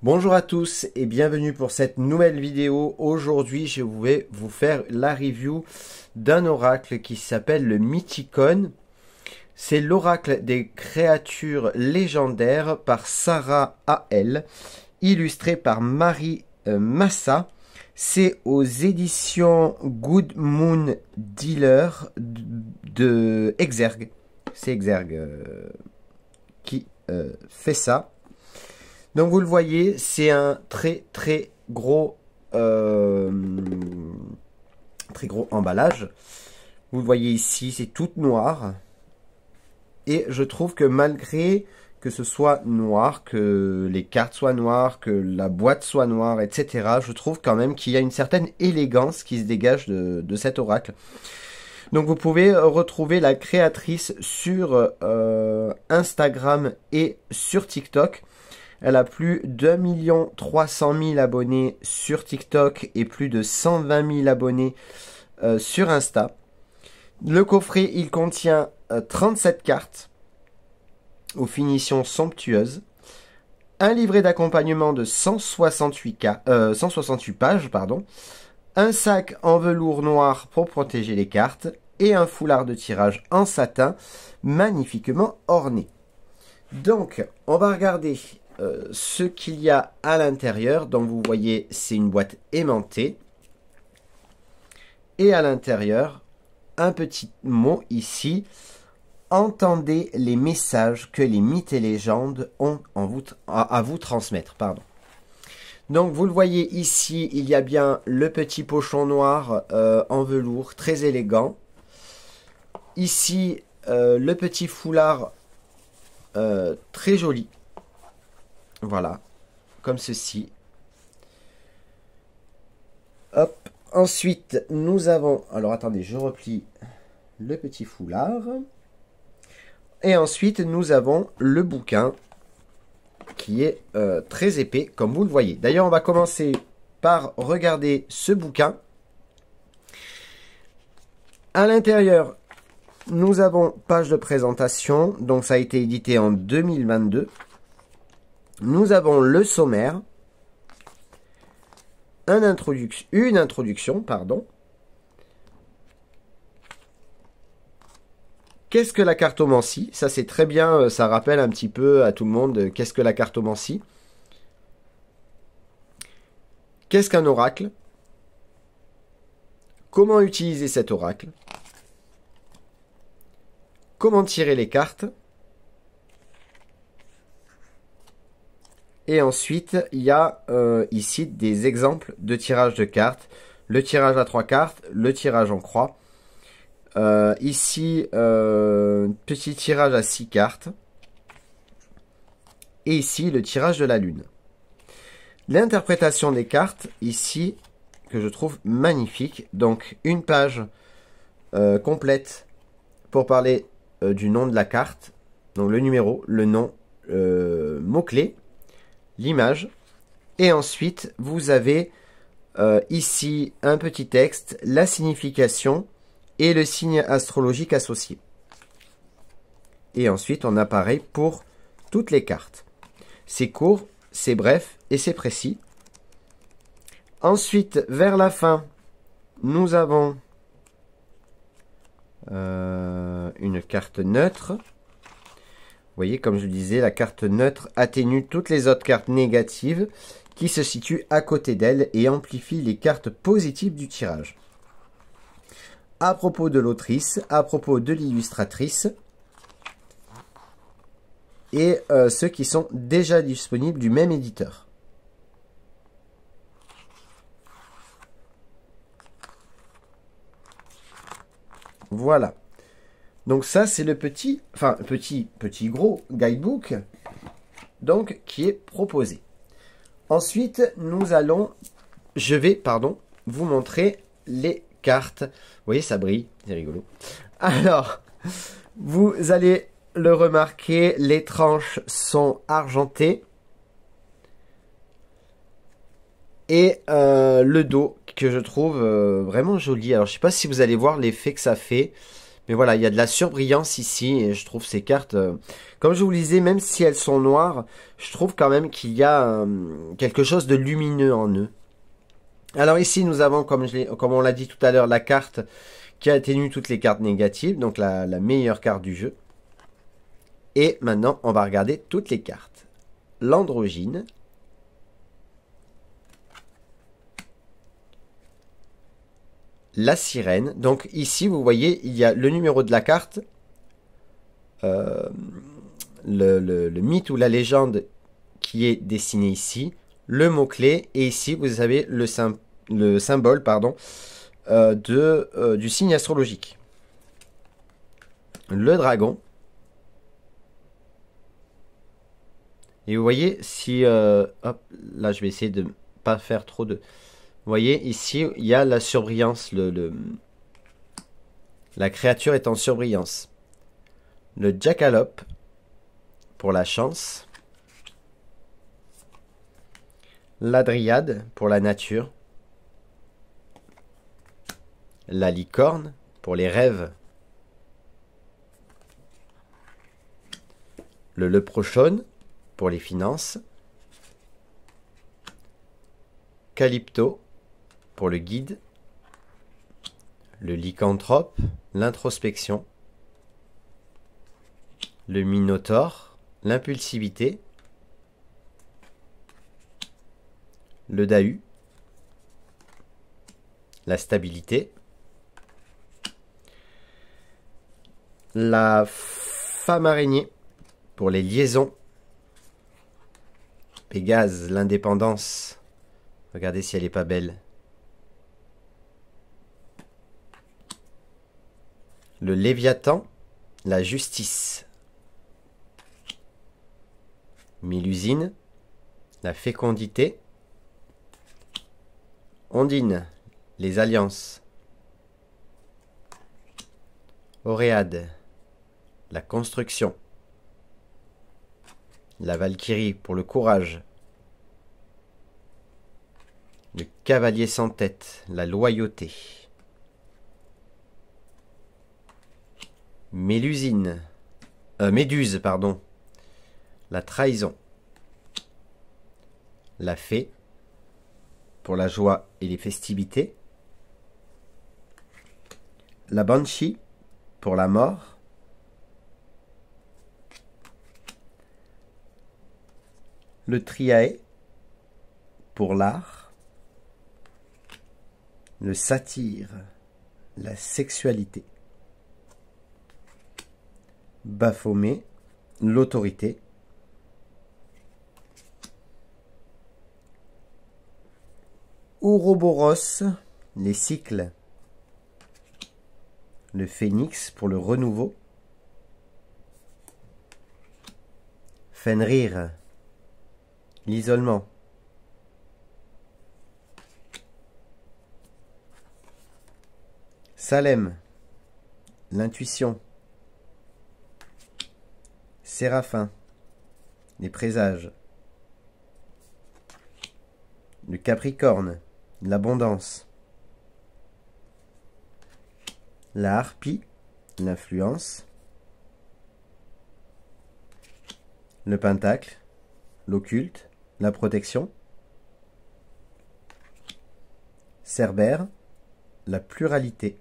Bonjour à tous et bienvenue pour cette nouvelle vidéo. Aujourd'hui, je vais vous faire la review d'un oracle qui s'appelle le Mythicon. C'est l'oracle des créatures légendaires par Sarah A.L., illustré par Marie Massa. C'est aux éditions Good Moon Dealer de Exergue. C'est Exergue qui fait ça. Donc vous le voyez, c'est un très gros emballage. Vous le voyez ici, c'est tout noir. Et je trouve que malgré que ce soit noir, que les cartes soient noires, que la boîte soit noire, etc., je trouve quand même qu'il y a une certaine élégance qui se dégage de cet oracle. Donc vous pouvez retrouver la créatrice sur Instagram et sur TikTok. Elle a plus d'1 300 000 abonnés sur TikTok et plus de 120 000 abonnés sur Insta. Le coffret, il contient 37 cartes aux finitions somptueuses. Un livret d'accompagnement de 168 pages. Un sac en velours noir pour protéger les cartes. Et un foulard de tirage en satin magnifiquement orné. Donc, on va regarder ce qu'il y a à l'intérieur. Donc vous voyez, c'est une boîte aimantée. Et à l'intérieur, un petit mot ici. Entendez les messages que les mythes et légendes ont à vous transmettre. Donc vous le voyez ici, il y a bien le petit pochon noir en velours, très élégant. Ici, le petit foulard très joli. Voilà, comme ceci. Hop. Ensuite, nous avons... Alors, attendez, je replie le petit foulard. Et ensuite, nous avons le bouquin qui est très épais, comme vous le voyez. D'ailleurs, on va commencer par regarder ce bouquin. À l'intérieur, nous avons page de présentation. Donc, ça a été édité en 2022. Nous avons le sommaire, une introduction. Qu'est-ce que la cartomancie? Ça c'est très bien, ça rappelle un petit peu à tout le monde qu'est-ce que la cartomancie. Qu'est-ce qu'un oracle? Comment utiliser cet oracle? Comment tirer les cartes? Et ensuite, il y a ici des exemples de tirage de cartes. Le tirage à 3 cartes, le tirage en croix. Ici, petit tirage à 6 cartes. Et ici, le tirage de la lune. L'interprétation des cartes, ici, que je trouve magnifique. Donc, une page complète pour parler du nom de la carte. Donc, le numéro, le nom, mot-clé. L'image, et ensuite vous avez ici un petit texte, la signification et le signe astrologique associé. Et ensuite on a pareil pour toutes les cartes. C'est court, c'est bref et c'est précis. Ensuite, vers la fin, nous avons une carte neutre. Vous voyez, comme je le disais, la carte neutre atténue toutes les autres cartes négatives qui se situent à côté d'elle et amplifie les cartes positives du tirage. À propos de l'autrice, à propos de l'illustratrice et ceux qui sont déjà disponibles du même éditeur. Voilà. Donc ça, c'est le petit gros guidebook donc, qui est proposé. Ensuite, je vais vous montrer les cartes. Vous voyez, ça brille, c'est rigolo. Alors, vous allez le remarquer, les tranches sont argentées. Et le dos que je trouve vraiment joli. Alors, je ne sais pas si vous allez voir l'effet que ça fait. Mais voilà, il y a de la surbrillance ici et je trouve ces cartes, comme je vous le disais, même si elles sont noires, je trouve quand même qu'il y a quelque chose de lumineux en eux. Alors ici, nous avons, comme on l'a dit tout à l'heure, la carte qui atténue toutes les cartes négatives, donc la meilleure carte du jeu. Et maintenant, on va regarder toutes les cartes. L'androgyne. La sirène. Donc ici, vous voyez, il y a le numéro de la carte, le mythe ou la légende qui est dessiné ici, le mot-clé, et ici, vous avez le symbole pardon, du signe astrologique. Le dragon. Et vous voyez, si... hop, là, je vais essayer de ne pas faire trop de... Vous voyez, ici, il y a la surbrillance. La créature est en surbrillance. Le jackalope, pour la chance. La dryade, pour la nature. La licorne, pour les rêves. Le leprochaune, pour les finances. Calypto, pour le guide. Le lycanthrope, l'introspection. Le minotaure, l'impulsivité. Le dahu, la stabilité. La femme araignée, pour les liaisons. Pégase, l'indépendance. Regardez si elle n'est pas belle. Le Léviathan, la justice. Mélusine, la fécondité. Ondine, les alliances. Oréade, la construction. La Valkyrie pour le courage. Le cavalier sans tête, la loyauté. Méduse, pardon, la trahison. La fée, pour la joie et les festivités. La banshee, pour la mort. Le triae, pour l'art. Le satyre, la sexualité. Baphomet, l'autorité. Ouroboros, les cycles. Le phénix pour le renouveau. Fenrir, l'isolement. Salem, l'intuition. Séraphin, les présages. Le Capricorne, l'abondance. La harpie, l'influence. Le pentacle, l'occulte, la protection. Cerbère, la pluralité.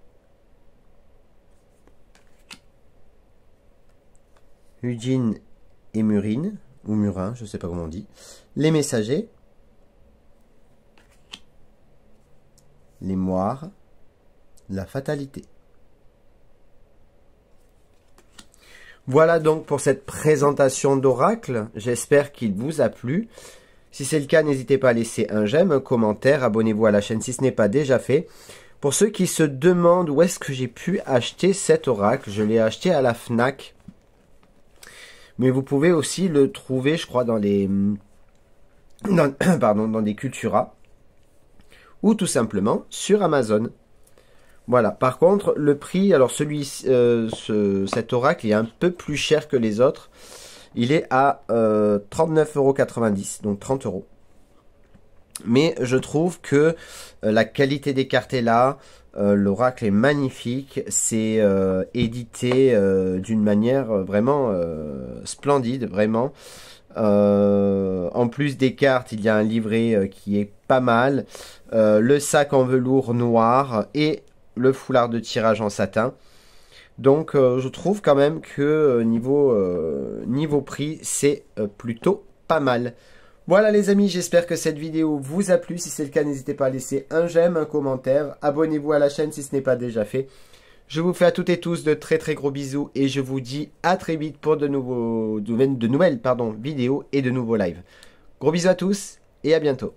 Ugine et Murine, ou Murin, je ne sais pas comment on dit. Les messagers. Les moires. La fatalité. Voilà donc pour cette présentation d'oracle. J'espère qu'il vous a plu. Si c'est le cas, n'hésitez pas à laisser un j'aime, un commentaire, abonnez-vous à la chaîne si ce n'est pas déjà fait. Pour ceux qui se demandent où est-ce que j'ai pu acheter cet oracle, je l'ai acheté à la Fnac. Mais vous pouvez aussi le trouver, je crois, dans les dans des Cultura ou tout simplement sur Amazon. Voilà. Par contre, le prix, alors cet oracle est un peu plus cher que les autres. Il est à 39,90 €, donc 30 €. Mais je trouve que la qualité des cartes est là. L'oracle est magnifique. C'est édité d'une manière vraiment splendide, vraiment. En plus des cartes, il y a un livret qui est pas mal. Le sac en velours noir et le foulard de tirage en satin. Donc je trouve quand même que niveau prix, c'est plutôt pas mal. Voilà les amis, j'espère que cette vidéo vous a plu. Si c'est le cas, n'hésitez pas à laisser un j'aime, un commentaire. Abonnez-vous à la chaîne si ce n'est pas déjà fait. Je vous fais à toutes et tous de très très gros bisous et je vous dis à très vite pour de nouvelles vidéos et de nouveaux lives. Gros bisous à tous et à bientôt.